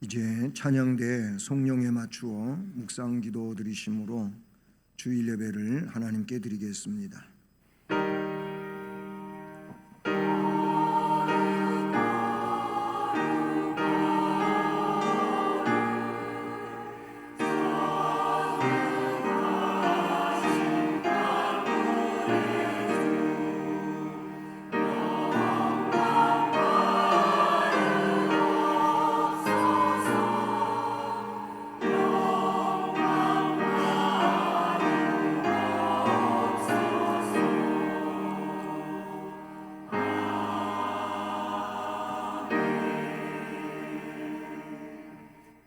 이제 찬양대 성령에 맞추어 묵상 기도 드리심으로 주일 예배를 하나님께 드리겠습니다.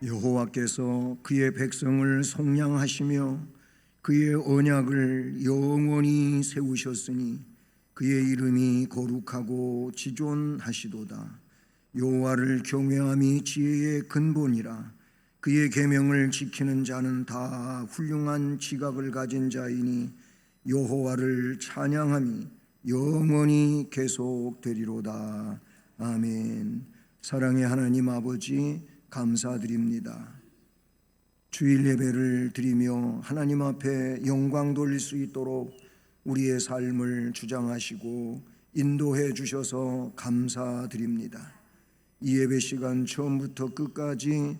여호와께서 그의 백성을 속량하시며 그의 언약을 영원히 세우셨으니 그의 이름이 거룩하고 지존하시도다. 여호와를 경외함이 지혜의 근본이라. 그의 계명을 지키는 자는 다 훌륭한 지각을 가진 자이니 여호와를 찬양함이 영원히 계속되리로다. 아멘. 사랑의 하나님 아버지, 감사드립니다. 주일 예배를 드리며 하나님 앞에 영광 돌릴 수 있도록 우리의 삶을 주장하시고 인도해 주셔서 감사드립니다. 이 예배 시간 처음부터 끝까지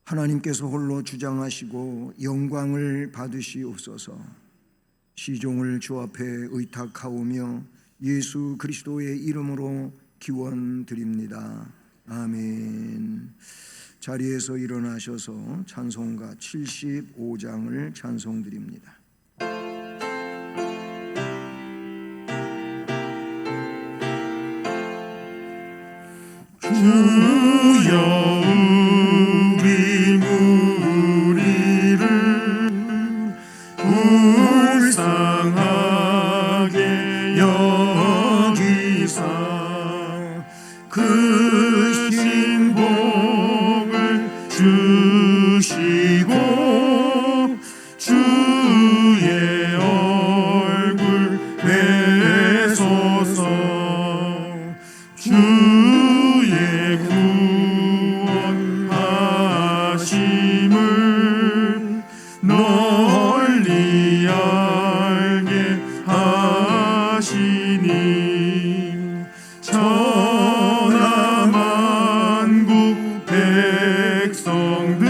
하나님께서 홀로 주장하시고 영광을 받으시옵소서. 시종을 주 앞에 의탁하오며 예수 그리스도의 이름으로 기원드립니다. 아멘. 자리에서 일어나셔서 찬송가 75장을 찬송드립니다. 주여 우리 무리를 불쌍하게 여기사 크신 복을 주시고 주의 얼굴 뵈소서. 주의 구원하심을 널리 알게 하시니 천하만국 백성들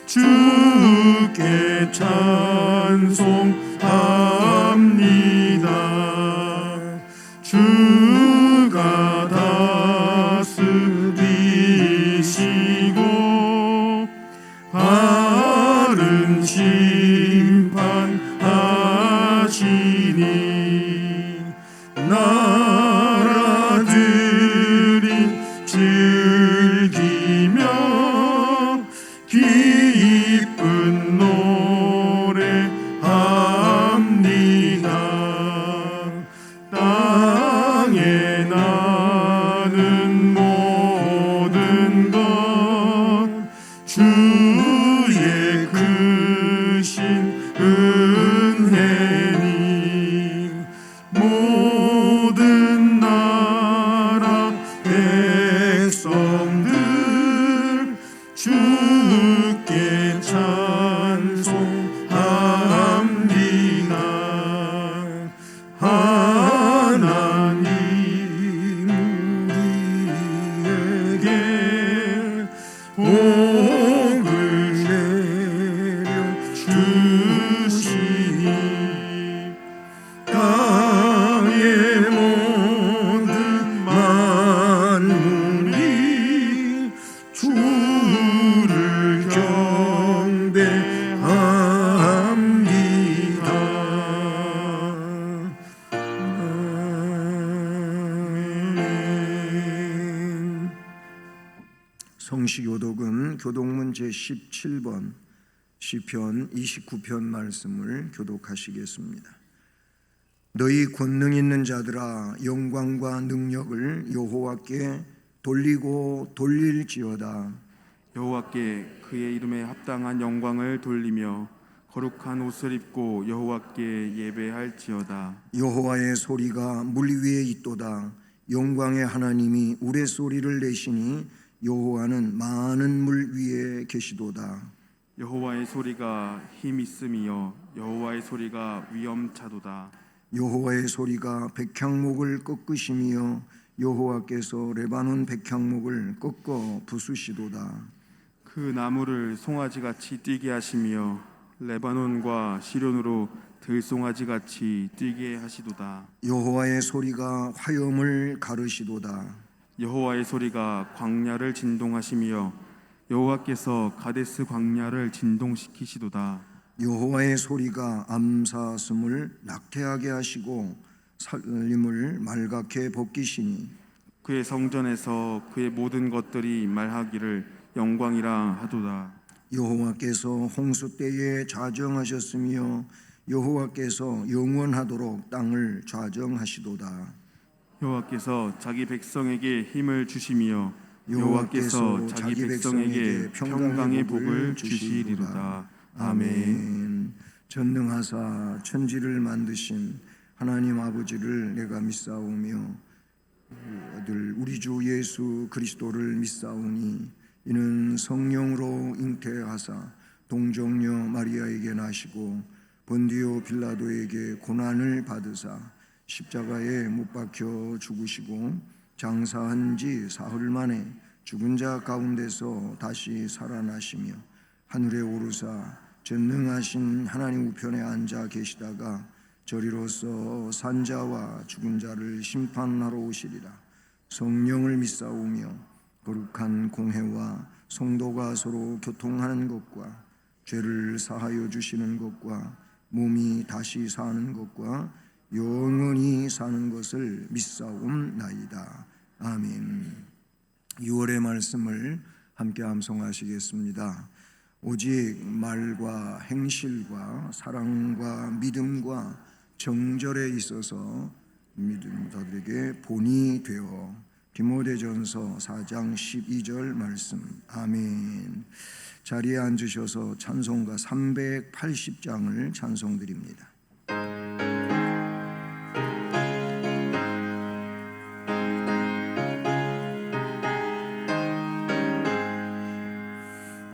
주께 찬송합니다. 주가 다스리시고 바른 심판하시니 나라들이 즐기며 기쁜 노래합니다. 땅에 나는 모든 것 주의 크신 은혜니 모든 나라 백성들 주께 찬송합니다. 하나님 우리에게 복을 내려주시니 땅의 모든 만물이 주를 경배합니다. 아멘. 성시교독은 교독문 제17번 시편 29편 말씀을 교독하시겠습니다. 너희 권능 있는 자들아 영광과 능력을 여호와께 돌리고 돌릴지어다. 여호와께 그의 이름에 합당한 영광을 돌리며 거룩한 옷을 입고 여호와께 예배할지어다. 여호와의 소리가 물 위에 있도다. 영광의 하나님이 우레소리를 내시니 여호와는 많은 물 위에 계시도다. 여호와의 소리가 힘 있음이여 여호와의 소리가 위엄차도다. 여호와의 소리가 백향목을 꺾으심이여 여호와께서 레바논 백향목을 꺾어 부수시도다. 그 나무를 송아지같이 뛰게 하시며 레바논과 시련으로 들송아지같이 뛰게 하시도다. 여호와의 소리가 화염을 가르시도다. 여호와의 소리가 광야를 진동하시며 여호와께서 가데스 광야를 진동시키시도다. 여호와의 소리가 암사슴을 낙태하게 하시고 살림을 말갛게 벗기시니 그의 성전에서 그의 모든 것들이 말하기를 영광이라 하도다. 여호와께서 홍수 때에 좌정하셨으며 여호와께서 영원하도록 땅을 좌정하시도다. 여호와께서 자기 백성에게 힘을 주시며 여호와께서 자기 백성에게 평강의 복을 주시리로다. 아멘. 전능하사 천지를 만드신 하나님 아버지를 내가 믿사오며 아들 우리 주 예수 그리스도를 믿사오니 이는 성령으로 잉태하사 동정녀 마리아에게 나시고 본디오 빌라도에게 고난을 받으사 십자가에 못 박혀 죽으시고 장사한 지 사흘 만에 죽은 자 가운데서 다시 살아나시며 하늘에 오르사 전능하신 하나님 우편에 앉아 계시다가 저리로서 산자와 죽은 자를 심판하러 오시리라. 성령을 믿사오며 거룩한 공회와 성도가 서로 교통하는 것과 죄를 사하여 주시는 것과 몸이 다시 사는 것과 영원히 사는 것을 믿사옵나이다. 아멘. 6월의 말씀을 함께 암송하시겠습니다. 오직 말과 행실과 사랑과 믿음과 정절에 있어서 믿음자들에게 본이 되어 디모데전서 4장 12절 말씀. 아멘. 자리에 앉으셔서 찬송가 380장을 찬송드립니다.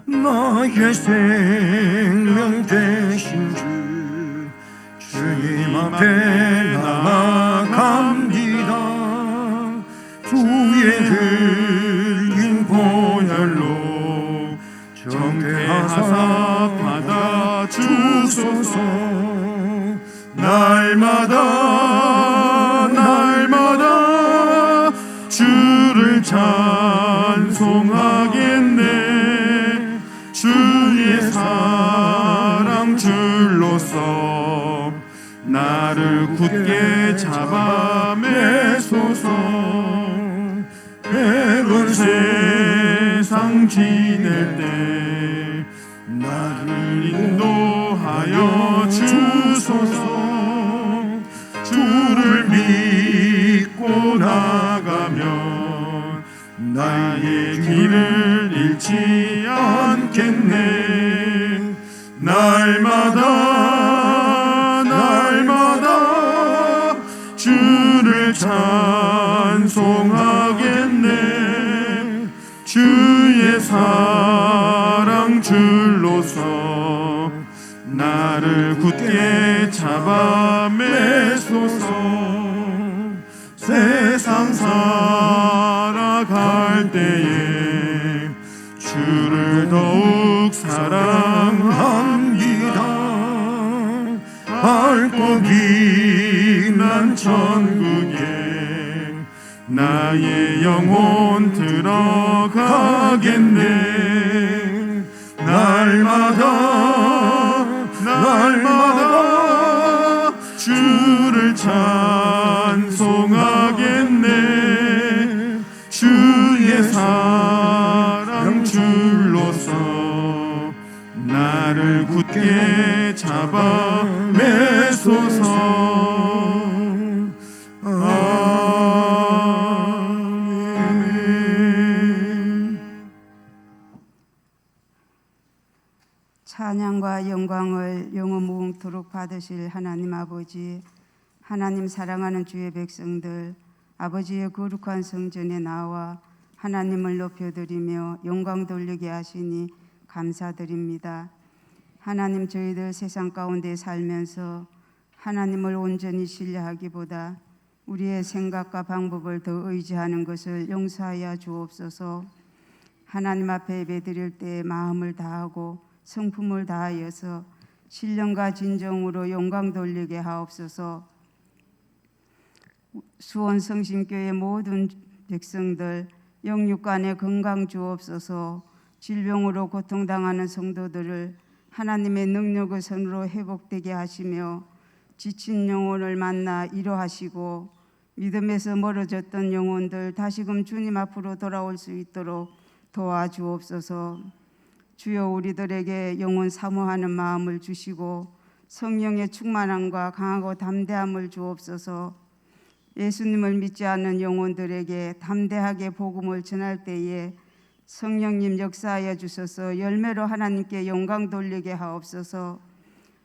나의 생명 되신 주님 앞에 나아갑니다. 주의 흘린 보혈로 정퇴하사 받아 주소서. 날마다 주를 찬송하겠네. 주의 사랑 줄로서 나를 굳게 잡아 매소서. 해로운 세상 지낼 때 나를 인도하여 주소서. 주를 믿고 나가면 나의 길을 잃지 않겠네. 날마다 주를 찬송하겠네. 주의 사랑 줄로서 나를 굳게 잡아 매소서. 세상 살아갈 때에 주를 더욱 사랑합니다. 밝고 빛난 천국에 나의 영혼 들어가겠네. 날마다 주를 찬송하겠네. 주의 사랑 줄로서 나를 굳게 잡아 매소서. 아멘. 찬양과 영광을 영원 무궁토록 받으실 하나님 아버지, 하나님 사랑하는 주의 백성들, 아버지의 거룩한 성전에 나와 하나님을 높여드리며 영광 돌리게 하시니 감사드립니다. 하나님, 저희들 세상 가운데 살면서 하나님을 온전히 신뢰하기보다 우리의 생각과 방법을 더 의지하는 것을 용서하여 주옵소서. 하나님 앞에 예배드릴 때 마음을 다하고 성품을 다하여서 신령과 진정으로 영광 돌리게 하옵소서. 수원 성심교회 모든 백성들 영육간에 건강 주옵소서. 질병으로 고통당하는 성도들을 하나님의 능력의 손으로 회복되게 하시며 지친 영혼을 만나 위로하시고 믿음에서 멀어졌던 영혼들 다시금 주님 앞으로 돌아올 수 있도록 도와주옵소서. 주여, 우리들에게 영혼 사모하는 마음을 주시고 성령의 충만함과 강하고 담대함을 주옵소서. 예수님을 믿지 않는 영혼들에게 담대하게 복음을 전할 때에 성령님 역사하여 주셔서 열매로 하나님께 영광 돌리게 하옵소서.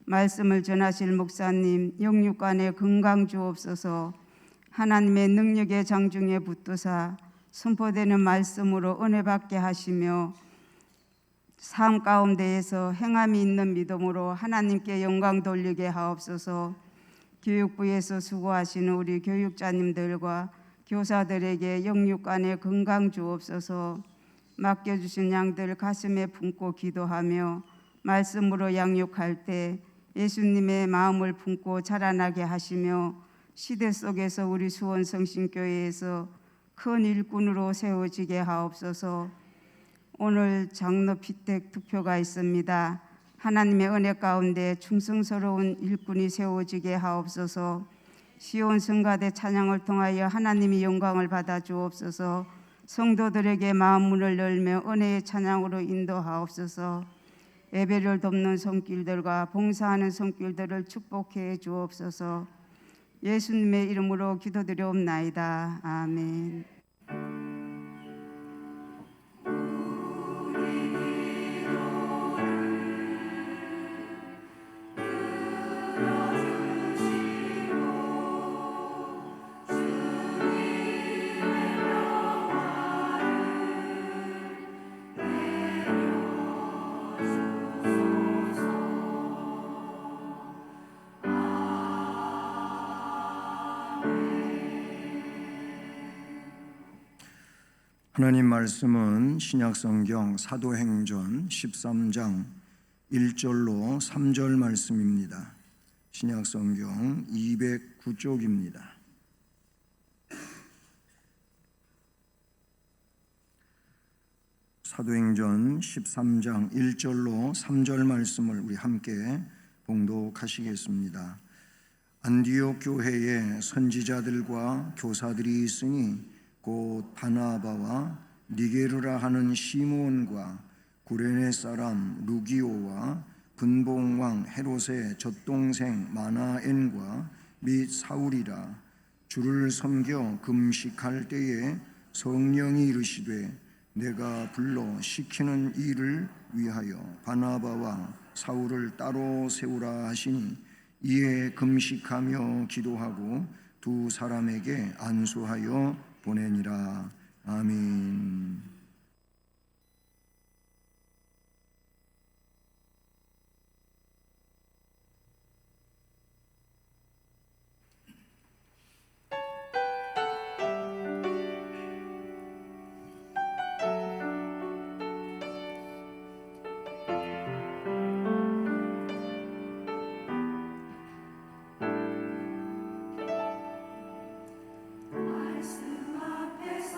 말씀을 전하실 목사님 영육간에 건강 주옵소서. 하나님의 능력의 장중에 붙드사 선포되는 말씀으로 은혜 받게 하시며 삶 가운데에서 행함이 있는 믿음으로 하나님께 영광 돌리게 하옵소서. 교육부에서 수고하시는 우리 교육자님들과 교사들에게 영육간에 건강 주옵소서. 맡겨주신 양들 가슴에 품고 기도하며 말씀으로 양육할 때 예수님의 마음을 품고 자라나게 하시며 시대 속에서 우리 수원 성심교회에서 큰 일꾼으로 세워지게 하옵소서. 오늘 장로 피택 투표가 있습니다. 하나님의 은혜 가운데 충성스러운 일꾼이 세워지게 하옵소서. 시온 성가대 찬양을 통하여 하나님이 영광을 받아 주옵소서. 성도들에게 마음 문을 열며 은혜의 찬양으로 인도하옵소서. 예배를 돕는 손길들과 봉사하는 손길들을 축복해 주옵소서. 예수님의 이름으로 기도드리옵나이다. 아멘. 하나님 말씀은 신약성경 사도행전 13장 1절로 3절 말씀입니다. 신약성경 209쪽입니다. 사도행전 13장 1절로 3절 말씀을 우리 함께 봉독하시겠습니다. 안디옥 교회에 선지자들과 교사들이 있으니 곧 바나바와 니게르라 하는 시므온과 구레네 사람 루기오와 근봉왕 헤롯의 젖동생 마나엔과 및 사울이라. 주를 섬겨 금식할 때에 성령이 이르시되 내가 불러 시키는 일을 위하여 바나바와 사울을 따로 세우라 하시니 이에 금식하며 기도하고 두 사람에게 안수하여 보내니라. 아멘. 말씀 앞에서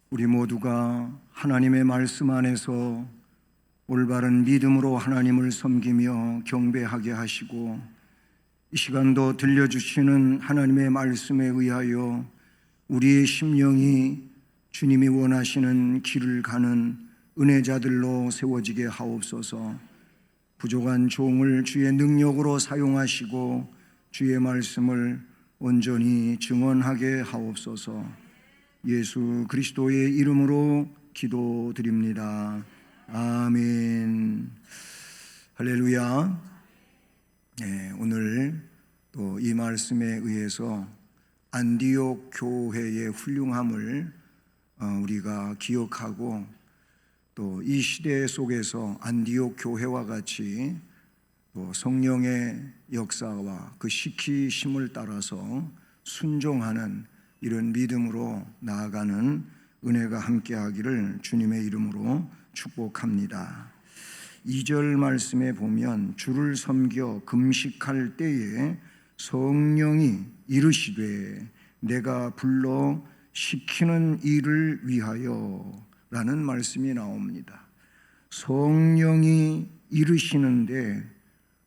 우리 모두가 하나님의 말씀 안에서 올바른 믿음으로 하나님을 섬기며 경배하게 하시고, 이 시간도 들려주시는 하나님의 말씀에 의하여 우리의 심령이 주님이 원하시는 길을 가는 은혜자들로 세워지게 하옵소서. 부족한 종을 주의 능력으로 사용하시고 주의 말씀을 온전히 증언하게 하옵소서. 예수 그리스도의 이름으로 기도드립니다. 아멘. 할렐루야. 네, 오늘 또 이 말씀에 의해서 안디옥 교회의 훌륭함을 우리가 기억하고, 또 이 시대 속에서 안디옥 교회와 같이 또 성령의 역사와 그 시키심을 따라서 순종하는 이런 믿음으로 나아가는 은혜가 함께하기를 주님의 이름으로 축복합니다. 2절 말씀에 보면 주를 섬겨 금식할 때에 성령이 이르시되 내가 불러 시키는 일을 위하여 라는 말씀이 나옵니다. 성령이 이르시는데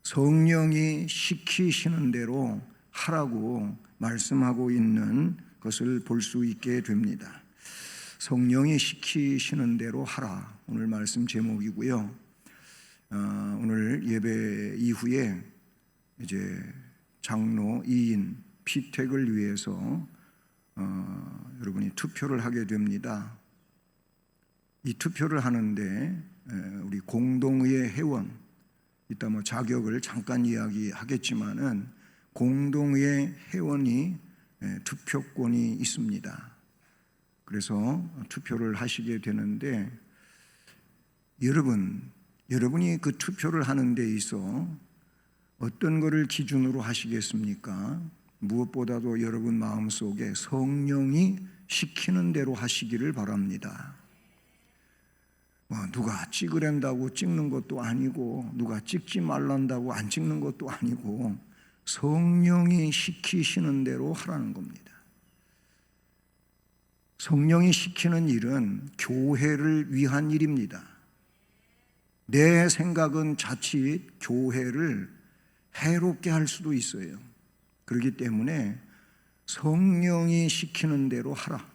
성령이 시키시는 대로 하라고 말씀하고 있는 것을 볼 수 있게 됩니다. 성령이 시키시는 대로 하라, 오늘 말씀 제목이고요. 오늘 예배 이후에 이제 장로 2인 피택을 위해서 여러분이 투표를 하게 됩니다. 이 투표를 하는데 우리 공동의회 회원, 이따 뭐 자격을 잠깐 이야기하겠지만은 공동의회 회원이 투표권이 있습니다. 그래서 투표를 하시게 되는데, 여러분이 그 투표를 하는 데 있어 어떤 것을 기준으로 하시겠습니까? 무엇보다도 여러분 마음속에 성령이 시키는 대로 하시기를 바랍니다. 누가 찍으란다고 찍는 것도 아니고, 누가 찍지 말란다고 안 찍는 것도 아니고, 성령이 시키시는 대로 하라는 겁니다. 성령이 시키는 일은 교회를 위한 일입니다. 내 생각은 자칫 교회를 해롭게 할 수도 있어요. 그렇기 때문에 성령이 시키는 대로 하라.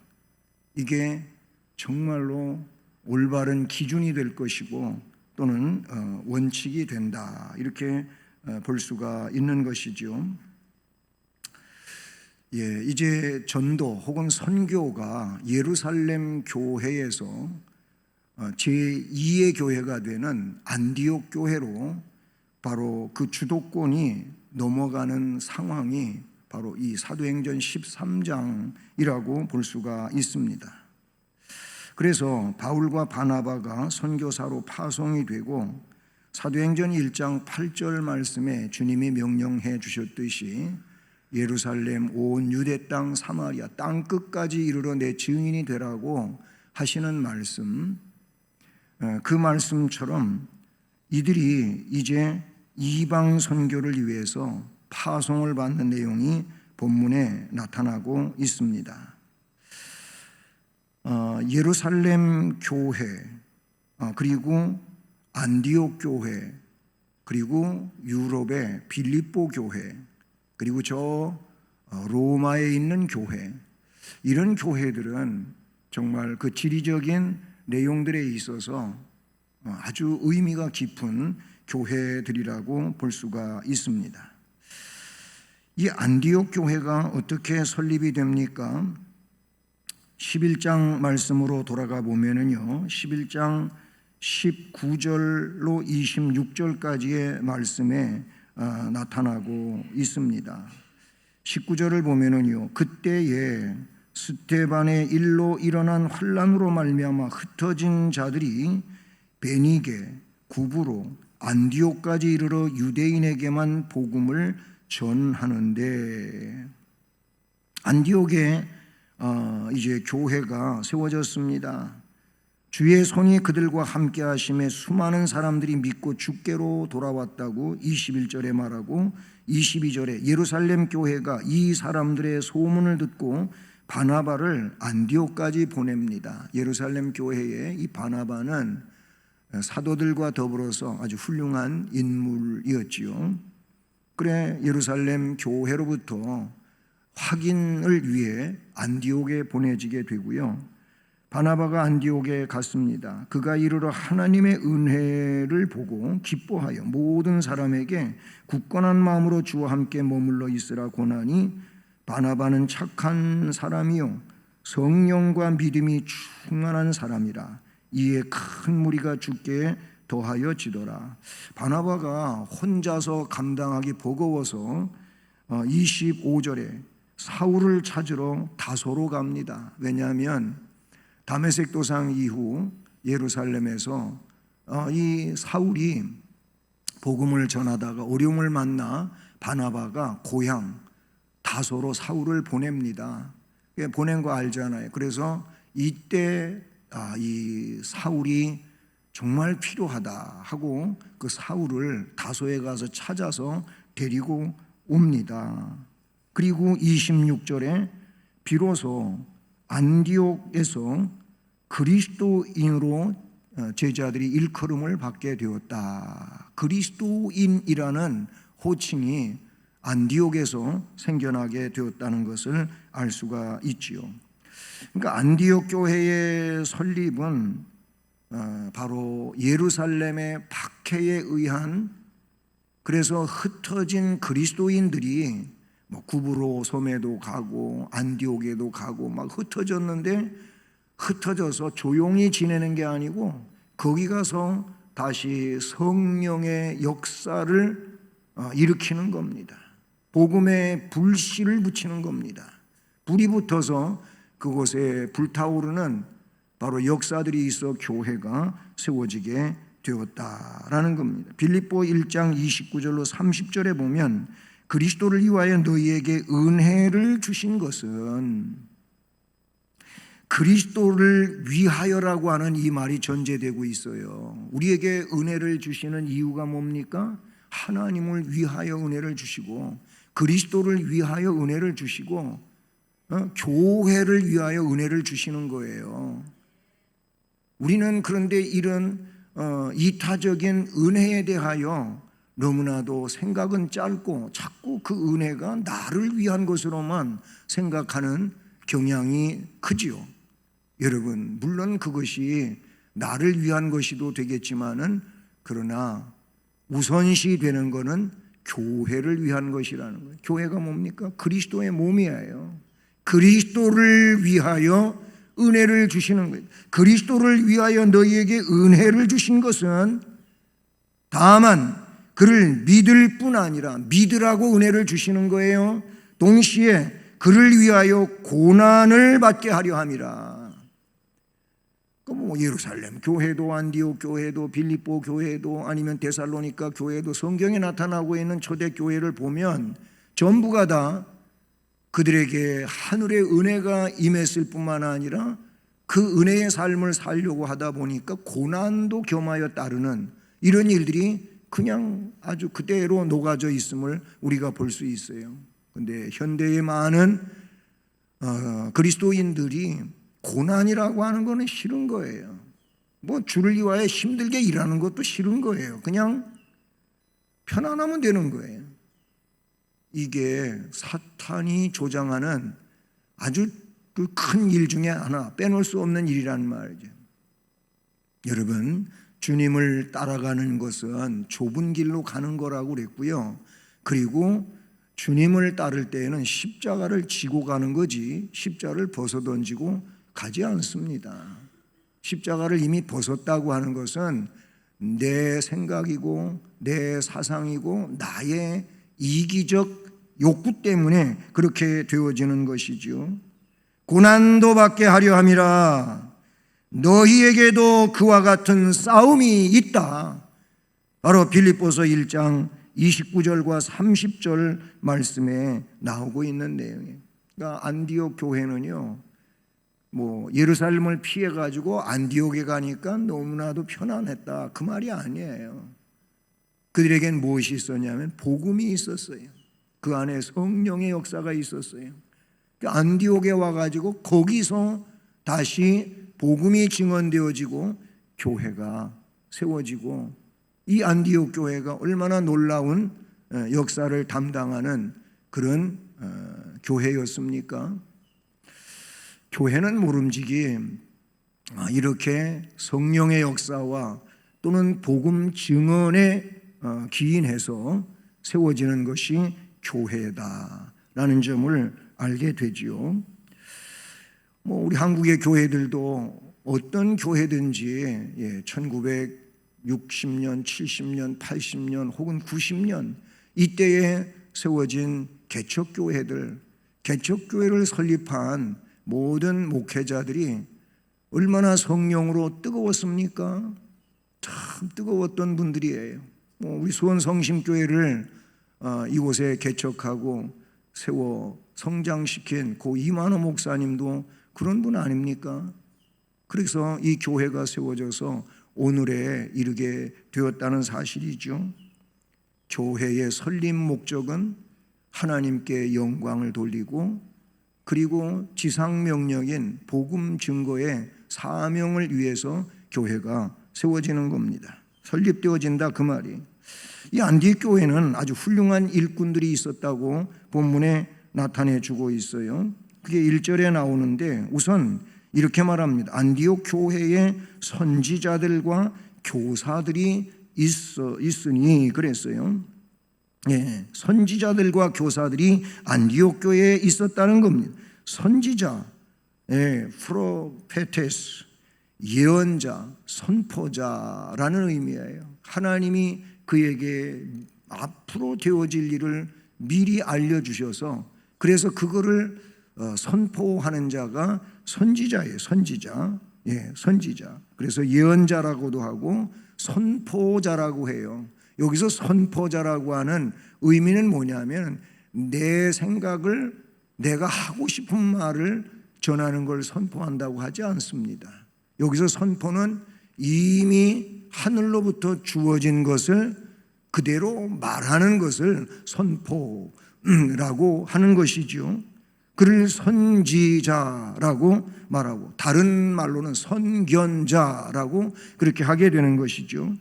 이게 정말로 올바른 기준이 될 것이고, 또는 원칙이 된다, 이렇게 볼 수가 있는 것이죠. 이제 전도 혹은 선교가 예루살렘 교회에서 제2의 교회가 되는 안디옥 교회로 바로 그 주도권이 넘어가는 상황이 바로 이 사도행전 13장이라고 볼 수가 있습니다. 그래서 바울과 바나바가 선교사로 파송이 되고, 사도행전 1장 8절 말씀에 주님이 명령해 주셨듯이 예루살렘 온 유대 땅 사마리아 땅 끝까지 이르러 내 증인이 되라고 하시는 말씀, 그 말씀처럼 이들이 이제 이방 선교를 위해서 파송을 받는 내용이 본문에 나타나고 있습니다. 예루살렘 교회, 그리고 안디옥 교회, 그리고 유럽의 빌립보 교회, 그리고 저 로마에 있는 교회, 이런 교회들은 정말 그 지리적인 내용들에 있어서 아주 의미가 깊은 교회들이라고 볼 수가 있습니다. 이 안디옥 교회가 어떻게 설립이 됩니까? 11장 말씀으로 돌아가 보면은요, 11장 19절로 26절까지의 말씀에 나타나고 있습니다. 19절을 보면은요, 그때에 스데반의 일로 일어난 환란으로 말미암아 흩어진 자들이 베니게, 구브로, 안디옥까지 이르러 유대인에게만 복음을 전하는데, 안디옥에 이제 교회가 세워졌습니다. 주의 손이 그들과 함께 하심에 수많은 사람들이 믿고 주께로 돌아왔다고 21절에 말하고, 22절에 예루살렘 교회가 이 사람들의 소문을 듣고 바나바를 안디옥까지 보냅니다. 예루살렘 교회에 이 바나바는 사도들과 더불어서 아주 훌륭한 인물이었지요. 그래 예루살렘 교회로부터 확인을 위해 안디옥에 보내지게 되고요. 바나바가 안디옥에 갔습니다. 그가 이르러 하나님의 은혜를 보고 기뻐하여 모든 사람에게 굳건한 마음으로 주와 함께 머물러 있으라 고나니 바나바는 착한 사람이요 성령과 믿음이 충만한 사람이라. 이에 큰 무리가 주께 더하여 지더라. 바나바가 혼자서 감당하기 버거워서 25절에 사울을 찾으러 다소로 갑니다. 왜냐하면 다메섹 도상 이후 예루살렘에서 이 사울이 복음을 전하다가 어려움을 만나 바나바가 고향 다소로 사울을 보냅니다. 보낸 거 알잖아요. 그래서 이때 이 사울이 정말 필요하다 하고 그 사울을 다소에 가서 찾아서 데리고 옵니다. 그리고 26절에 비로소 안디옥에서 그리스도인으로 제자들이 일컬음을 받게 되었다. 그리스도인이라는 호칭이 안디옥에서 생겨나게 되었다는 것을 알 수가 있지요. 그러니까 안디옥 교회의 설립은 바로 예루살렘의 박해에 의한, 그래서 흩어진 그리스도인들이 구브로 섬에도 가고 안디옥에도 가고 막 흩어졌는데, 흩어져서 조용히 지내는 게 아니고 거기 가서 다시 성령의 역사를 일으키는 겁니다. 복음에 불씨를 붙이는 겁니다. 불이 붙어서 그곳에 불타오르는 바로 역사들이 있어 교회가 세워지게 되었다라는 겁니다. 빌립보 1장 29절로 30절에 보면 그리스도를 위하여 너희에게 은혜를 주신 것은, 그리스도를 위하여라고 하는 이 말이 전제되고 있어요. 우리에게 은혜를 주시는 이유가 뭡니까? 하나님을 위하여 은혜를 주시고 그리스도를 위하여 은혜를 주시고 교회를 위하여 은혜를 주시는 거예요. 우리는 그런데 이런 이타적인 은혜에 대하여 너무나도 생각은 짧고 자꾸 그 은혜가 나를 위한 것으로만 생각하는 경향이 크지요. 여러분, 물론 그것이 나를 위한 것이도 되겠지만은, 그러나 우선시 되는 것은 교회를 위한 것이라는 거예요. 교회가 뭡니까? 그리스도의 몸이에요. 그리스도를 위하여 은혜를 주시는 거예요. 그리스도를 위하여 너희에게 은혜를 주신 것은 다만 그를 믿을 뿐 아니라 믿으라고 은혜를 주시는 거예요. 동시에 그를 위하여 고난을 받게 하려 함이라. 예루살렘 교회도 안디옥 교회도 빌립보 교회도 아니면 데살로니가 교회도 성경에 나타나고 있는 초대 교회를 보면 전부가 다 그들에게 하늘의 은혜가 임했을 뿐만 아니라 그 은혜의 삶을 살려고 하다 보니까 고난도 겸하여 따르는 이런 일들이 그냥 아주 그대로 녹아져 있음을 우리가 볼 수 있어요. 그런데 현대의 많은 그리스도인들이 고난이라고 하는 거는 싫은 거예요. 주를 위하여 힘들게 일하는 것도 싫은 거예요. 그냥 편안하면 되는 거예요. 이게 사탄이 조장하는 아주 큰 일 중에 하나, 빼놓을 수 없는 일이라는 말이죠. 여러분, 주님을 따라가는 것은 좁은 길로 가는 거라고 그랬고요. 그리고 주님을 따를 때에는 십자가를 지고 가는 거지 십자가를 벗어던지고 가지 않습니다. 십자가를 이미 벗었다고 하는 것은 내 생각이고 내 사상이고 나의 이기적 욕구 때문에 그렇게 되어지는 것이죠. 고난도 받게 하려 함이라. 너희에게도 그와 같은 싸움이 있다. 바로 빌립보서 1장 29절과 30절 말씀에 나오고 있는 내용이에요. 그러니까 안디옥 교회는요, 예루살렘을 피해가지고 안디옥에 가니까 너무나도 편안했다, 그 말이 아니에요. 그들에겐 무엇이 있었냐면 복음이 있었어요. 그 안에 성령의 역사가 있었어요. 안디옥에 와가지고 거기서 다시 복음이 증언되어지고 교회가 세워지고, 이 안디옥 교회가 얼마나 놀라운 역사를 담당하는 그런 교회였습니까? 교회는 모름지기 이렇게 성령의 역사와 또는 복음 증언에 기인해서 세워지는 것이 교회다라는 점을 알게 되지요. 우리 한국의 교회들도 어떤 교회든지 1960년, 70년, 80년 혹은 90년 이때에 세워진 개척교회들, 개척교회를 설립한 모든 목회자들이 얼마나 성령으로 뜨거웠습니까? 참 뜨거웠던 분들이에요. 우리 수원 성심교회를 이곳에 개척하고 세워 성장시킨 고 이만호 목사님도 그런 분 아닙니까? 그래서 이 교회가 세워져서 오늘에 이르게 되었다는 사실이죠. 교회의 설립 목적은 하나님께 영광을 돌리고, 그리고 지상명령인 복음 증거의 사명을 위해서 교회가 세워지는 겁니다. 설립되어진다 그 말이. 이 안디옥 교회는 아주 훌륭한 일꾼들이 있었다고 본문에 나타내 주고 있어요. 그게 1절에 나오는데 우선 이렇게 말합니다. 안디옥 교회에 선지자들과 교사들이 있으니 그랬어요. 선지자들과 교사들이 안디옥 교회에 있었다는 겁니다. 선지자, 프로페테스, 예언자, 선포자라는 의미예요. 하나님이 그에게 앞으로 되어질 일을 미리 알려주셔서 그래서 그거를 선포하는 자가 선지자예요. 선지자. 선지자. 그래서 예언자라고도 하고 선포자라고 해요. 여기서 선포자라고 하는 의미는 뭐냐면 내 생각을, 내가 하고 싶은 말을 전하는 걸 선포한다고 하지 않습니다. 여기서 선포는 이미 하늘로부터 주어진 것을 그대로 말하는 것을 선포라고 하는 것이죠. 그를 선지자라고 말하고, 다른 말로는 선견자라고 그렇게 하게 되는 것이죠.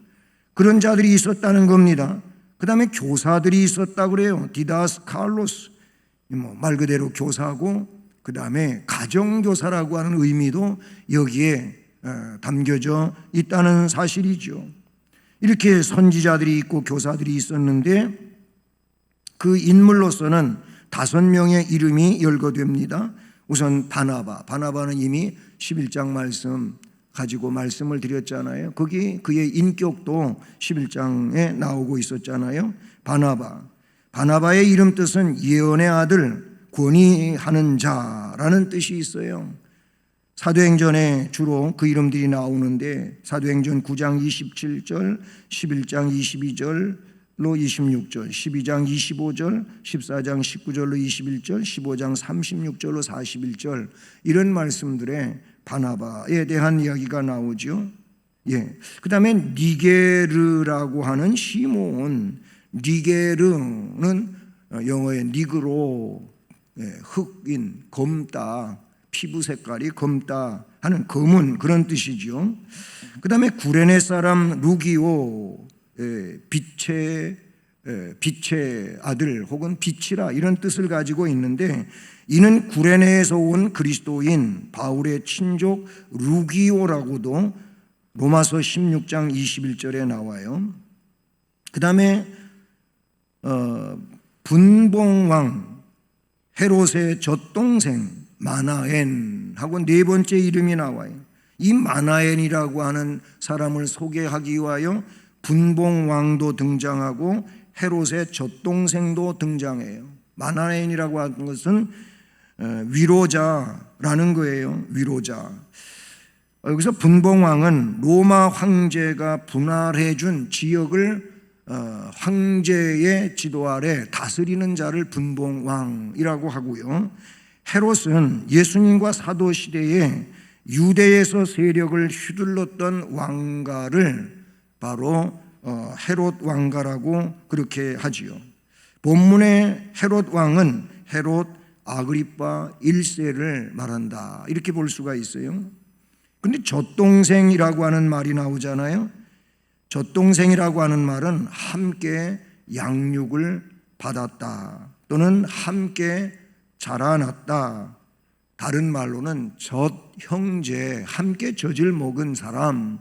그런 자들이 있었다는 겁니다. 그 다음에 교사들이 있었다고 그래요. 디다스칼로스, 말 그대로 교사고, 그 다음에 가정교사라고 하는 의미도 여기에 담겨져 있다는 사실이죠. 이렇게 선지자들이 있고 교사들이 있었는데 그 인물로서는 5명의 이름이 열거됩니다. 우선 바나바는 이미 11장 말씀 가지고 말씀을 드렸잖아요. 거기 그의 인격도 11장에 나오고 있었잖아요. 바나바의 이름 뜻은 예언의 아들, 권위하는 자라는 뜻이 있어요. 사도행전에 주로 그 이름들이 나오는데 사도행전 9장 27절, 11장 22절로 26절, 12장 25절, 14장 19절로 21절, 15장 36절로 41절 이런 말씀들에 바나바에 대한 이야기가 나오죠. 그 다음에 니게르라고 하는 시몬, 니게르는 영어의 니그로, 흑인, 검다, 피부 색깔이 검다 하는 검은 그런 뜻이죠. 그 다음에 구레네 사람 루기오, 빛의 아들 혹은 빛이라 이런 뜻을 가지고 있는데, 이는 구레네에서 온 그리스도인 바울의 친족 루기오라고도 로마서 16장 21절에 나와요. 그 다음에 분봉왕 헤롯의 젖동생 마나엔하고 4번째 이름이 나와요. 이 마나엔이라고 하는 사람을 소개하기 위하여 분봉왕도 등장하고 헤롯의 젖동생도 등장해요. 마나엔이라고 하는 것은 위로자라는 거예요. 위로자. 여기서 분봉왕은 로마 황제가 분할해 준 지역을 황제의 지도 아래 다스리는 자를 분봉왕이라고 하고요. 헤롯은 예수님과 사도시대에 유대에서 세력을 휘둘렀던 왕가를 바로 헤롯 왕가라고 그렇게 하지요. 본문의 헤롯 왕은 헤롯 아그리파 1세를 말한다, 이렇게 볼 수가 있어요. 근데 젖동생이라고 하는 말이 나오잖아요. 젖동생이라고 하는 말은 함께 양육을 받았다 또는 함께 자라났다. 다른 말로는 젖형제, 함께 젖을 먹은 사람,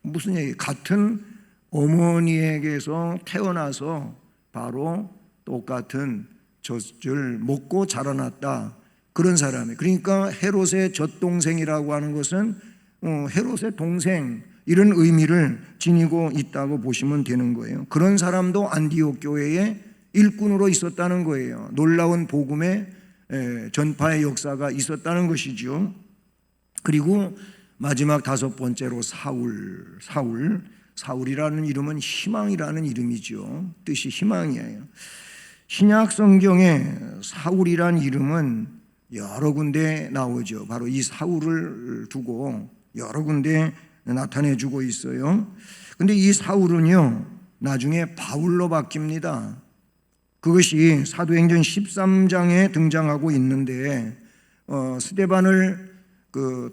무슨 얘기? 같은 어머니에게서 태어나서 바로 똑같은 젖을 먹고 자라났다, 그런 사람이. 그러니까 헤롯의 젖동생이라고 하는 것은 헤롯의 동생, 이런 의미를 지니고 있다고 보시면 되는 거예요. 그런 사람도 안디옥 교회의 일꾼으로 있었다는 거예요. 놀라운 복음의 전파의 역사가 있었다는 것이죠. 그리고 마지막 다섯 번째로 사울이라는 이름은 희망이라는 이름이죠. 뜻이 희망이에요. 신약 성경에 사울이란 이름은 여러 군데 나오죠. 바로 이 사울을 두고 여러 군데 나타내주고 있어요. 근데 이 사울은요, 나중에 바울로 바뀝니다. 그것이 사도행전 13장에 등장하고 있는데, 스데반을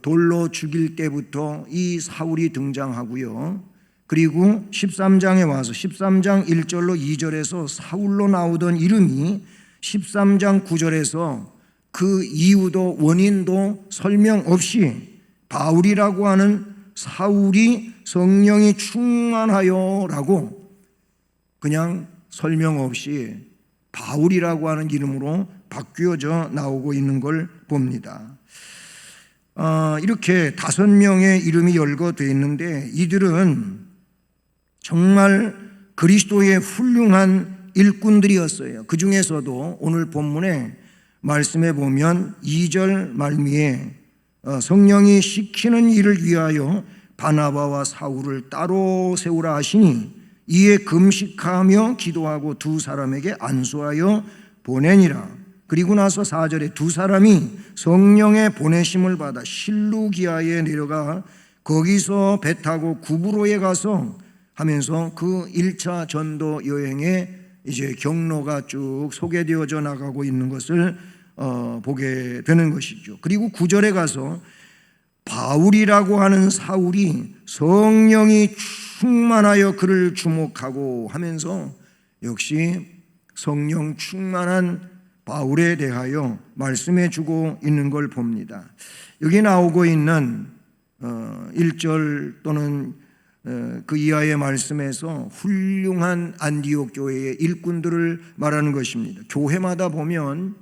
돌로 죽일 때부터 이 사울이 등장하고요. 그리고 13장에 와서 13장 1절로 2절에서 사울로 나오던 이름이 13장 9절에서 그 이유도 원인도 설명 없이 바울이라고 하는 사울이 성령이 충만하여 라고 그냥 설명 없이 바울이라고 하는 이름으로 바뀌어져 나오고 있는 걸 봅니다. 이렇게 5명의 이름이 열거되어 있는데, 이들은 정말 그리스도의 훌륭한 일꾼들이었어요. 그 중에서도 오늘 본문에 말씀해 보면 2절 말미에 성령이 시키는 일을 위하여 바나바와 사울을 따로 세우라 하시니 이에 금식하며 기도하고 두 사람에게 안수하여 보내니라. 그리고 나서 4절에 두 사람이 성령의 보내심을 받아 실루기아에 내려가 거기서 배 타고 구브로에 가서 하면서 그 1차 전도 여행의 이제 경로가 쭉 소개되어져 나가고 있는 것을 보게 되는 것이죠. 그리고 9절에 가서 바울이라고 하는 사울이 성령이 충만하여 그를 주목하고 하면서 역시 성령 충만한 바울에 대하여 말씀해 주고 있는 걸 봅니다. 여기 나오고 있는 1절 또는 그 이하의 말씀에서 훌륭한 안디옥 교회의 일꾼들을 말하는 것입니다. 교회마다 보면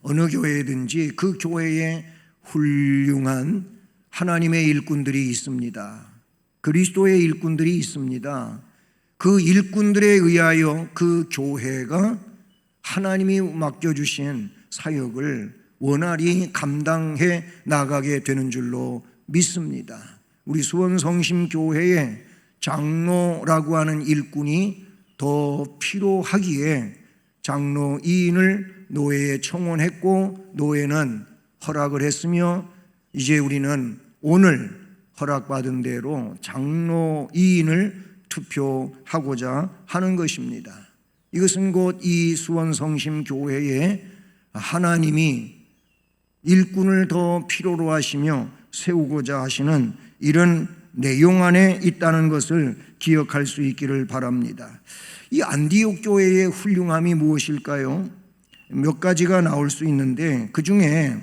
어느 교회든지 그 교회에 훌륭한 하나님의 일꾼들이 있습니다. 그리스도의 일꾼들이 있습니다. 그 일꾼들에 의하여 그 교회가 하나님이 맡겨주신 사역을 원활히 감당해 나가게 되는 줄로 믿습니다. 우리 수원성심교회에 장로라고 하는 일꾼이 더 필요하기에 장로 2인을 노회에 청원했고, 노회는 허락을 했으며 이제 우리는 오늘 허락받은 대로 장로 2인을 투표하고자 하는 것입니다. 이것은 곧 이 수원성심교회에 하나님이 일꾼을 더 필요로 하시며 세우고자 하시는 이런 내용 안에 있다는 것을 기억할 수 있기를 바랍니다. 이 안디옥 교회의 훌륭함이 무엇일까요? 몇 가지가 나올 수 있는데, 그 중에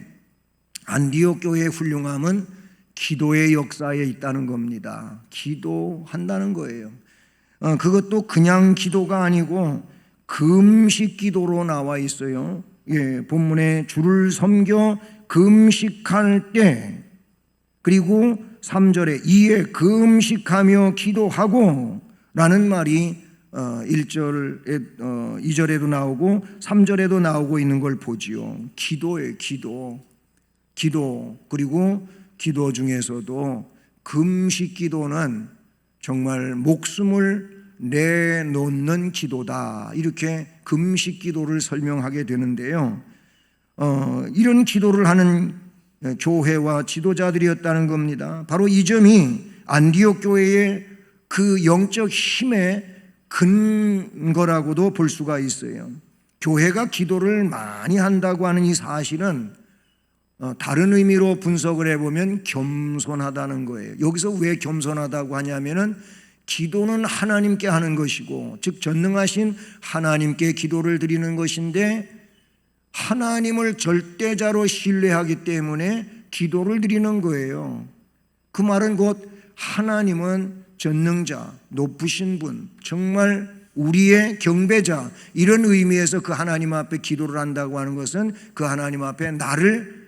안디옥 교회의 훌륭함은 기도의 역사에 있다는 겁니다. 기도한다는 거예요. 그것도 그냥 기도가 아니고 금식 기도로 나와 있어요. 본문에 주를 섬겨 금식할 때, 그리고 3절에 이에 금식하며 기도하고 라는 말이 1절에 2절에도 나오고 3절에도 나오고 있는 걸 보지요. 기도예요. 기도. 그리고 기도 중에서도 금식 기도는 정말 목숨을 내놓는 기도다, 이렇게 금식 기도를 설명하게 되는데요. 이런 기도를 하는 교회와 지도자들이었다는 겁니다. 바로 이 점이 안디옥 교회의 그 영적 힘의 근거라고도 볼 수가 있어요. 교회가 기도를 많이 한다고 하는 이 사실은 다른 의미로 분석을 해보면 겸손하다는 거예요. 여기서 왜 겸손하다고 하냐면은 기도는 하나님께 하는 것이고, 즉 전능하신 하나님께 기도를 드리는 것인데, 하나님을 절대자로 신뢰하기 때문에 기도를 드리는 거예요. 그 말은 곧 하나님은 전능자, 높으신 분, 정말 우리의 경배자, 이런 의미에서 그 하나님 앞에 기도를 한다고 하는 것은 그 하나님 앞에 나를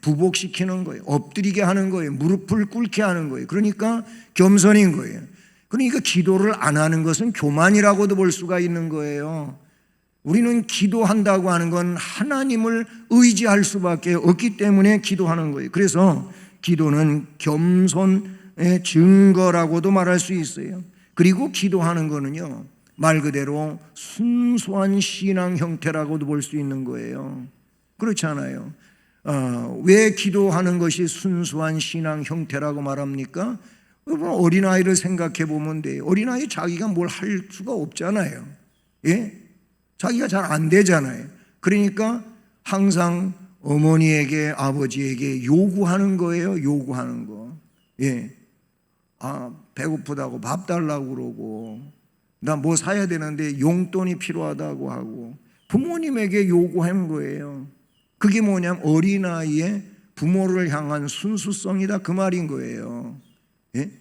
부복시키는 거예요. 엎드리게 하는 거예요. 무릎을 꿇게 하는 거예요. 그러니까 겸손인 거예요. 그러니까 기도를 안 하는 것은 교만이라고도 볼 수가 있는 거예요. 우리는 기도한다고 하는 건 하나님을 의지할 수밖에 없기 때문에 기도하는 거예요. 그래서 기도는 겸손의 증거라고도 말할 수 있어요. 그리고 기도하는 거는요, 말 그대로 순수한 신앙 형태라고도 볼 수 있는 거예요. 그렇지 않아요? 왜 기도하는 것이 순수한 신앙 형태라고 말합니까? 여러분, 어린아이를 생각해 보면 돼요. 어린아이 자기가 뭘 할 수가 없잖아요. 예? 자기가 잘 안 되잖아요. 그러니까 항상 어머니에게, 아버지에게 요구하는 거예요. 요구하는 거. 예. 배고프다고 밥 달라고 그러고, 나 뭐 사야 되는데 용돈이 필요하다고 하고, 부모님에게 요구하는 거예요. 그게 뭐냐면 어린아이의 부모를 향한 순수성이다, 그 말인 거예요. 예?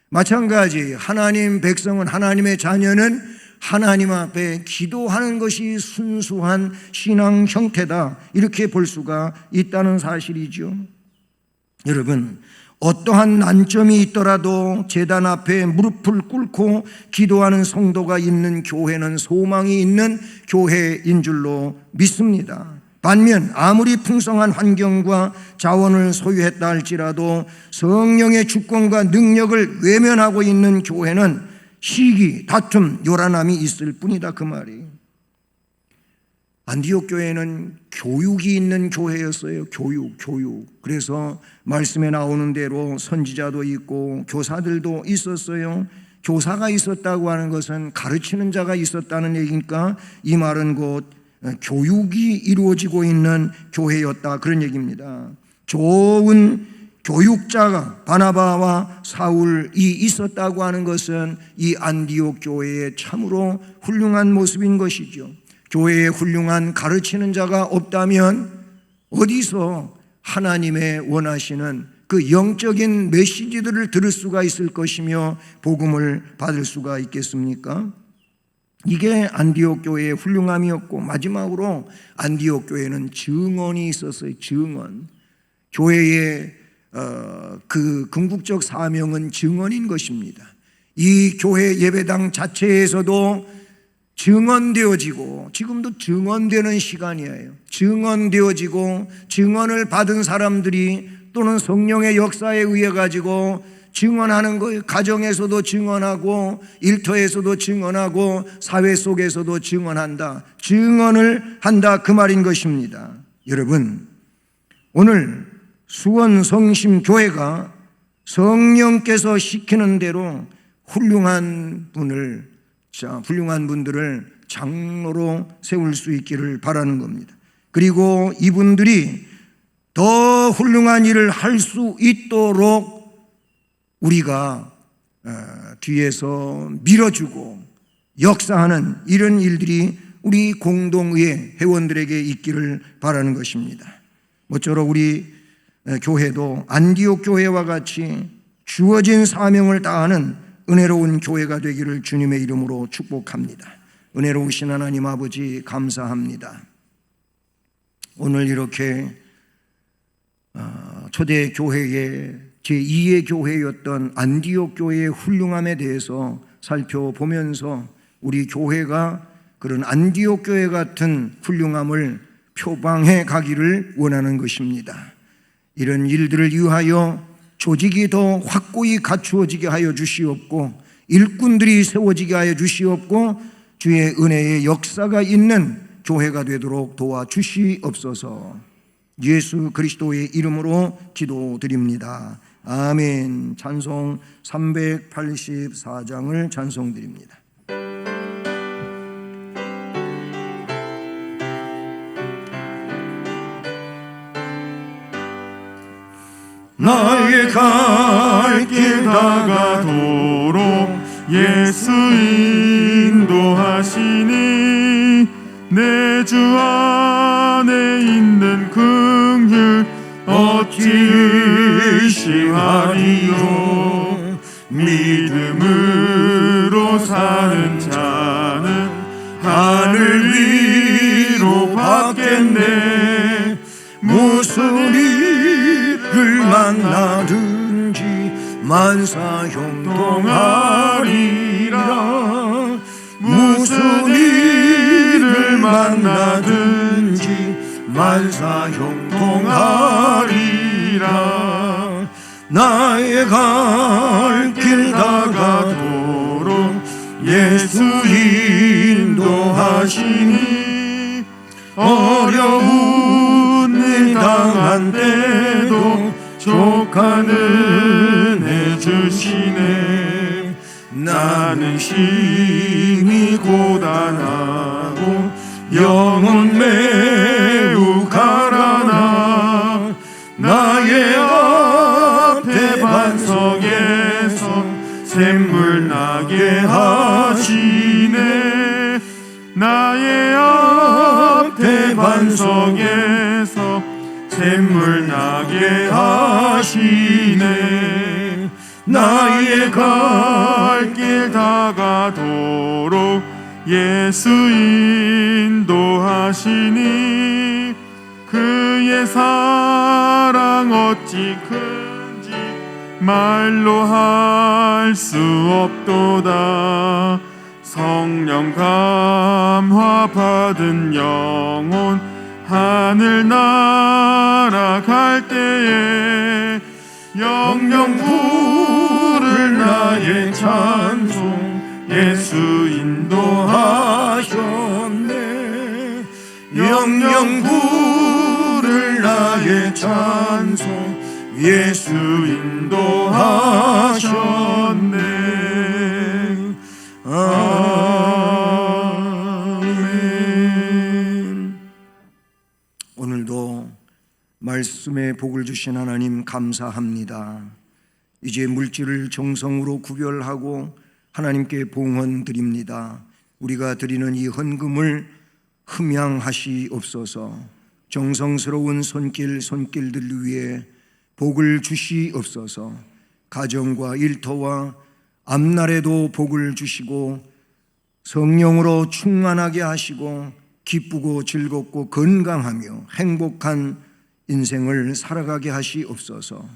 마찬가지 하나님 백성은, 하나님의 자녀는 하나님 앞에 기도하는 것이 순수한 신앙 형태다, 이렇게 볼 수가 있다는 사실이죠. 여러분, 어떠한 난점이 있더라도 제단 앞에 무릎을 꿇고 기도하는 성도가 있는 교회는 소망이 있는 교회인 줄로 믿습니다. 반면 아무리 풍성한 환경과 자원을 소유했다 할지라도 성령의 주권과 능력을 외면하고 있는 교회는 시기, 다툼, 요란함이 있을 뿐이다, 그 말이에요. 안디옥 교회는 교육이 있는 교회였어요. 교육. 그래서 말씀에 나오는 대로 선지자도 있고 교사들도 있었어요. 교사가 있었다고 하는 것은 가르치는 자가 있었다는 얘기니까 이 말은 곧 교육이 이루어지고 있는 교회였다, 그런 얘기입니다. 좋은 교육자가 바나바와 사울이 있었다고 하는 것은 이 안디옥 교회의 참으로 훌륭한 모습인 것이죠. 교회에 훌륭한 가르치는 자가 없다면 어디서 하나님의 원하시는 그 영적인 메시지들을 들을 수가 있을 것이며 복음을 받을 수가 있겠습니까? 이게 안디옥 교회의 훌륭함이었고, 마지막으로 안디옥 교회는 증언이 있었어요. 증언. 교회의 그 궁극적 사명은 증언인 것입니다. 이 교회 예배당 자체에서도 증언되어지고, 지금도 증언되는 시간이에요. 증언되어지고 증언을 받은 사람들이 또는 성령의 역사에 의해 가지고 증언하는 거예요. 가정에서도 증언하고, 일터에서도 증언하고, 사회 속에서도 증언한다. 증언을 한다, 그 말인 것입니다. 여러분, 오늘 수원성심교회가 성령께서 시키는 대로 훌륭한 분들을 장로로 세울 수 있기를 바라는 겁니다. 그리고 이분들이 더 훌륭한 일을 할 수 있도록 우리가 뒤에서 밀어주고 역사하는 이런 일들이 우리 공동의 회원들에게 있기를 바라는 것입니다. 모쪼록 우리 교회도 안디옥 교회와 같이 주어진 사명을 다하는 은혜로운 교회가 되기를 주님의 이름으로 축복합니다. 은혜로우신 하나님 아버지, 감사합니다. 오늘 이렇게 초대 교회의 제2의 교회였던 안디옥 교회의 훌륭함에 대해서 살펴보면서 우리 교회가 그런 안디옥 교회 같은 훌륭함을 표방해 가기를 원하는 것입니다. 이런 일들을 위하여 조직이 더 확고히 갖추어지게 하여 주시옵고, 일꾼들이 세워지게 하여 주시옵고, 주의 은혜의 역사가 있는 교회가 되도록 도와주시옵소서. 예수 그리스도의 이름으로 기도드립니다. 아멘. 찬송 384장을 찬송드립니다. 갈 길 다가도록 예수 인도하시니 내 주 안에 있는 긍휼 어찌 의심하리요. 믿음으로 사는 자는 하늘 위로 받겠네. 무슨 일을 만나든지 만사 형통하리라. 무슨 일을 만나든지 만사 형통하리라. 나의 갈 길 다가도록 예수 인도하시니 어려운 일 당한 때도 족한 은혜 주시네. 나는 심히 고단하고 영혼 매우 가라나 나의 앞에 반석에서 샘물 나게 하시네. 나의 앞에 반석에서 샘물 나게 하시네. 나의 갈 길 다가도록 예수 인도하시니 그의 사랑 어찌 큰지 말로 할 수 없도다. 성령 감화 받은 영혼 하늘 날아갈 때에 영영 부를 나의 찬송 예수 인도하셨네. 영영 부를 나의 찬송 예수 인도하셨네. 아멘. 오늘도 말씀에 복을 주신 하나님 감사합니다. 이제 물질을 정성으로 구별하고 하나님께 봉헌 드립니다. 우리가 드리는 이 헌금을 흠양하시옵소서. 정성스러운 손길들 위에 복을 주시옵소서. 가정과 일터와 앞날에도 복을 주시고 성령으로 충만하게 하시고 기쁘고 즐겁고 건강하며 행복한 인생을 살아가게 하시옵소서.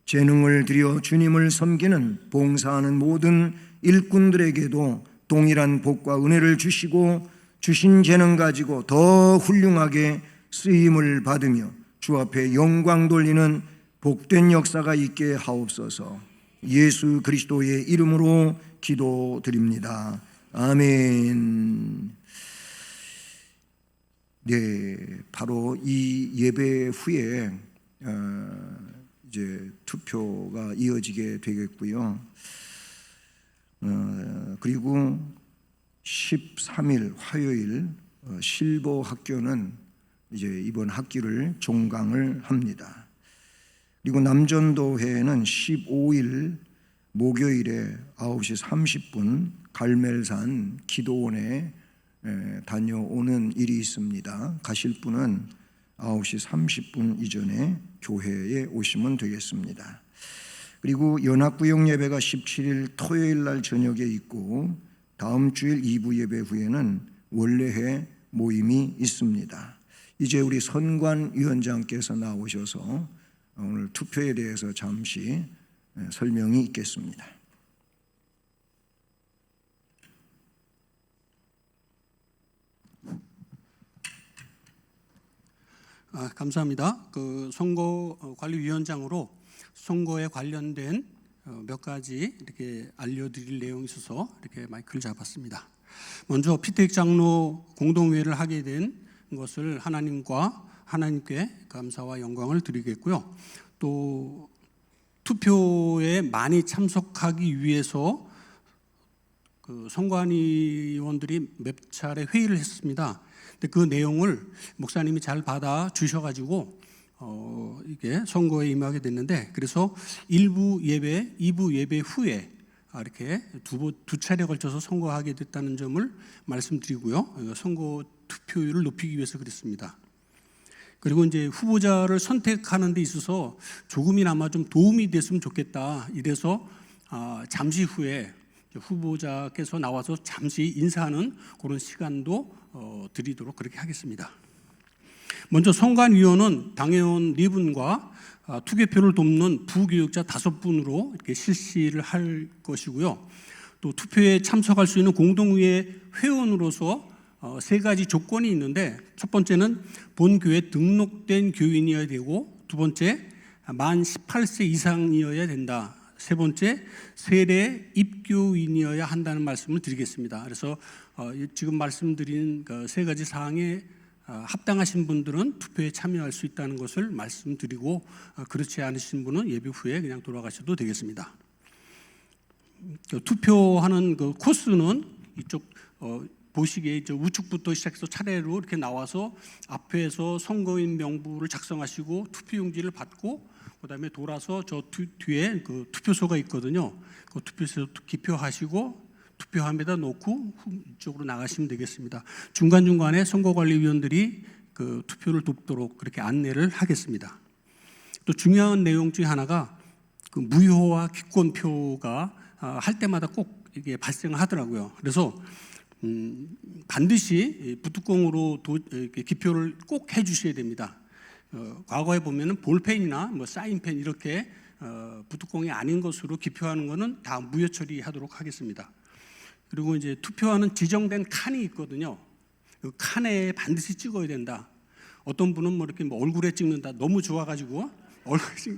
재능을 들여 주님을 섬기는 봉사하는 모든 일꾼들에게도 동일한 복과 은혜를 주시고 주신 재능 가지고 더 훌륭하게 쓰임을 받으며 주 앞에 영광 돌리는 복된 역사가 있게 하옵소서. 예수 그리스도의 이름으로 기도드립니다. 아멘. 네, 바로 이 예배 후에 이제 투표가 이어지게 되겠고요. 그리고 13일 화요일 실버 학교는 이제 이번 학기를 종강을 합니다. 그리고 남전도회는 15일 목요일에 9시 30분 갈멜산 기도원에 다녀오는 일이 있습니다. 가실 분은 9시 30분 이전에 교회에 오시면 되겠습니다. 그리고 연합구역 예배가 17일 토요일 날 저녁에 있고 다음 주일 2부 예배 후에는 원래회 모임이 있습니다. 이제 우리 선관위원장께서 나오셔서 오늘 투표에 대해서 잠시 설명이 있겠습니다. 감사합니다. 선거관리위원장으로 선거에 관련된 몇 가지 이렇게 알려드릴 내용이 있어서 이렇게 마이크를 잡았습니다. 먼저 피택 장로 공동회의를 하게 된 것을 하나님께 감사와 영광을 드리겠고요. 또 투표에 많이 참석하기 위해서 선관위원들이 몇 차례 회의를 했습니다. 근데 그 내용을 목사님이 잘 받아 주셔가지고 이게 선거에 임하게 됐는데, 그래서 1부 예배, 2부 예배 후에 이렇게 두 차례 걸쳐서 선거하게 됐다는 점을 말씀드리고요. 선거 투표율을 높이기 위해서 그랬습니다. 그리고 이제 후보자를 선택하는 데 있어서 조금이나마 좀 도움이 됐으면 좋겠다. 이래서 잠시 후에 후보자께서 나와서 잠시 인사하는 그런 시간도 드리도록 그렇게 하겠습니다. 먼저 선관위원은 당회원 4분과 투개표를 돕는 부교육자 5분으로 이렇게 실시를 할 것이고요. 또 투표에 참석할 수 있는 공동의회 회원으로서 3가지 조건이 있는데, 첫 번째는 본교회 등록된 교인이어야 되고, 두 번째 만 18세 이상이어야 된다, 세 번째 세례 입교인이어야 한다는 말씀을 드리겠습니다. 그래서 지금 말씀드린 그 3가지 사항에 합당하신 분들은 투표에 참여할 수 있다는 것을 말씀드리고, 그렇지 않으신 분은 예배 후에 그냥 돌아가셔도 되겠습니다. 투표하는 그 코스는 이쪽 보시기에 이제 우측부터 시작해서 차례로 이렇게 나와서 앞에서 선거인 명부를 작성하시고 투표용지를 받고, 그다음에 돌아서 저 뒤에 그 투표소가 있거든요. 그 투표소에 기표하시고 투표함에다 놓고 이쪽으로 나가시면 되겠습니다. 중간중간에 선거관리위원들이 그 투표를 돕도록 그렇게 안내를 하겠습니다. 또 중요한 내용 중에 하나가 그 무효와 기권표가 할 때마다 꼭 이게 발생하더라고요. 그래서 반드시 부뚜껑으로 기표를 꼭 해주셔야 됩니다. 과거에 보면은 볼펜이나 뭐 사인펜 이렇게 부뚜껑이 아닌 것으로 기표하는 것은 다 무효 처리하도록 하겠습니다. 그리고 이제 투표하는 지정된 칸이 있거든요. 그 칸에 반드시 찍어야 된다. 어떤 분은 뭐 이렇게 뭐 얼굴에 찍는다, 너무 좋아가지고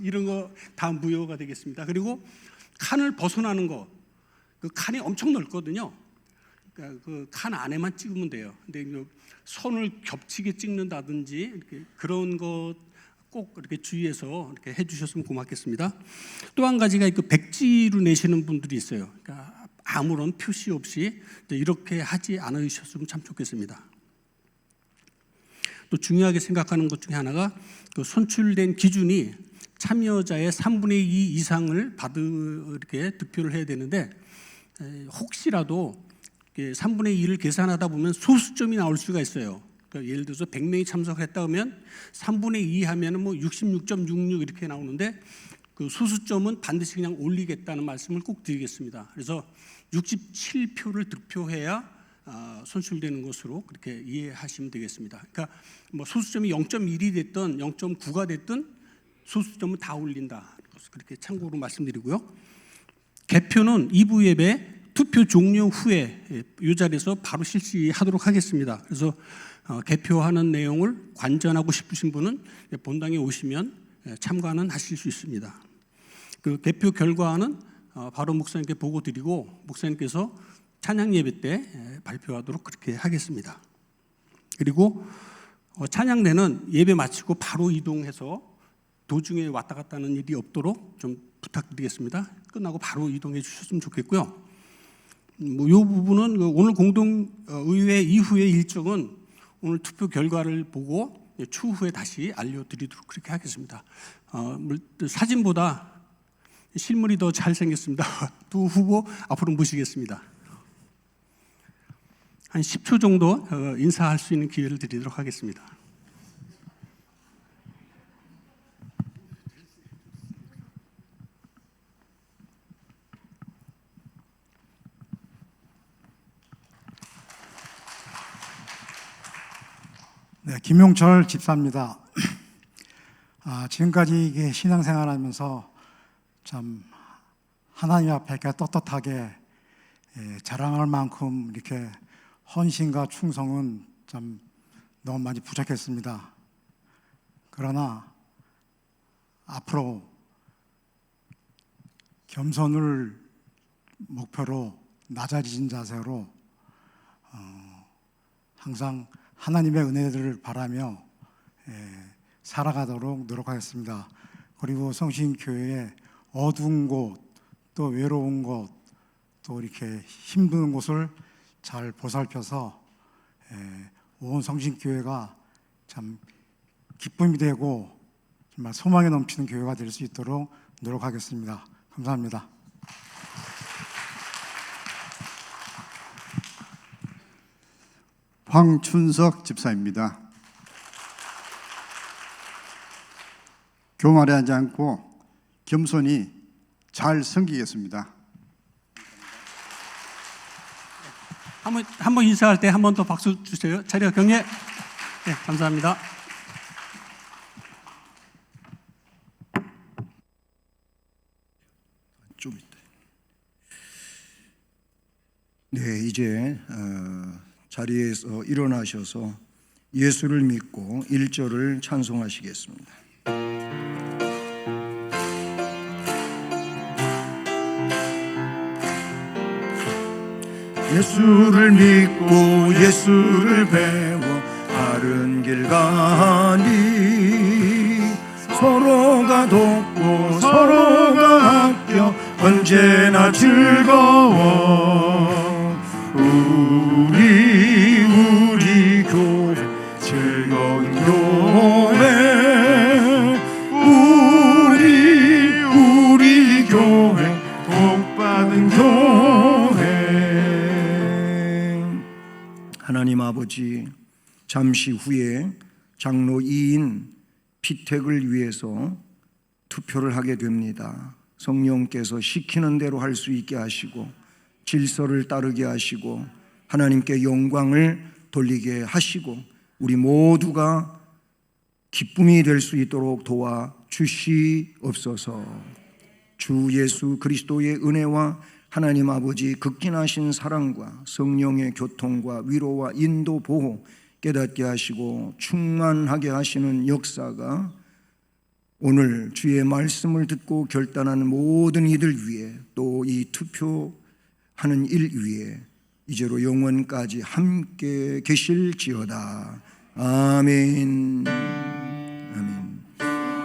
이런 거 다 무효가 되겠습니다. 그리고 칸을 벗어나는 거, 그 칸이 엄청 넓거든요. 그러니까 그 칸 안에만 찍으면 돼요. 근데 선을 겹치게 찍는다든지 이렇게 그런 것 꼭 이렇게 주의해서 이렇게 해주셨으면 고맙겠습니다. 또 한 가지가 그 백지로 내시는 분들이 있어요. 그러니까 아무런 표시 없이 이렇게 하지 않으셨으면 참 좋겠습니다. 또 중요하게 생각하는 것 중에 하나가 그 선출된 기준이 참여자의 3분의 2 이상을 이렇게 득표를 해야 되는데, 혹시라도 3분의 2를 계산하다 보면 소수점이 나올 수가 있어요. 그러니까 예를 들어서 100명이 참석했다 하면 3분의 2 하면은 뭐 66.66 이렇게 나오는데, 그 소수점은 반드시 그냥 올리겠다는 말씀을 꼭 드리겠습니다. 그래서 67표를 득표해야 선출되는 것으로 그렇게 이해하시면 되겠습니다. 그러니까 뭐 소수점이 0.1이 됐든 0.9가 됐든 소수점은 다 올린다. 그렇게 참고로 말씀드리고요. 개표는 2부 예배 투표 종료 후에 이 자리에서 바로 실시하도록 하겠습니다. 그래서 개표하는 내용을 관전하고 싶으신 분은 본당에 오시면 참관은 하실 수 있습니다. 그 개표 결과는 바로 목사님께 보고 드리고, 목사님께서 찬양 예배 때 발표하도록 그렇게 하겠습니다. 그리고 찬양대는 예배 마치고 바로 이동해서 도중에 왔다 갔다 하는 일이 없도록 좀 부탁드리겠습니다. 끝나고 바로 이동해 주셨으면 좋겠고요. 뭐 이 부분은 오늘 공동의회 이후의 일정은 오늘 투표 결과를 보고 추후에 다시 알려드리도록 그렇게 하겠습니다. 사진보다 실물이 더 잘생겼습니다. 두 후보 앞으로 모시겠습니다. 한 10초 정도 인사할 수 있는 기회를 드리도록 하겠습니다. 네, 김용철 집사입니다. 지금까지 이게 신앙생활하면서 참 하나님 앞에 이렇게 떳떳하게 자랑할 만큼 이렇게 헌신과 충성은 참 너무 많이 부족했습니다. 그러나 앞으로 겸손을 목표로 낮아진 자세로 항상 하나님의 은혜들을 바라며 살아가도록 노력하겠습니다. 그리고 성신교회의 어두운 곳, 또 외로운 곳, 또 이렇게 힘든 곳을 잘 보살펴서 온 성신교회가 참 기쁨이 되고 정말 소망이 넘치는 교회가 될 수 있도록 노력하겠습니다. 감사합니다. 황춘석 집사입니다. 교만하지 않고 겸손히 잘 섬기겠습니다. 한번 인사할 때 한 번 더 박수 주세요. 자리가 경례. 네, 감사합니다. 좀 있다. 네, 이제 자리에서 일어나셔서 예수를 믿고 1절을 찬송하시겠습니다. 예수를 믿고 예수를 배워 바른 길 가니 서로가 돕고 서로가 아껴 언제나 즐거워 우리 교회 즐거운 교회 우리 교회 복받은 교회. 하나님 아버지, 잠시 후에 장로 2인 피택을 위해서 투표를 하게 됩니다. 성령께서 시키는 대로 할 수 있게 하시고 질서를 따르게 하시고 하나님께 영광을 돌리게 하시고 우리 모두가 기쁨이 될 수 있도록 도와 주시옵소서. 주 예수 그리스도의 은혜와 하나님 아버지 극진하신 사랑과 성령의 교통과 위로와 인도 보호 깨닫게 하시고 충만하게 하시는 역사가 오늘 주의 말씀을 듣고 결단하는 모든 이들 위해 또 이 투표하는 일 위에 이제로 영원까지 함께 계실지어다. 아멘.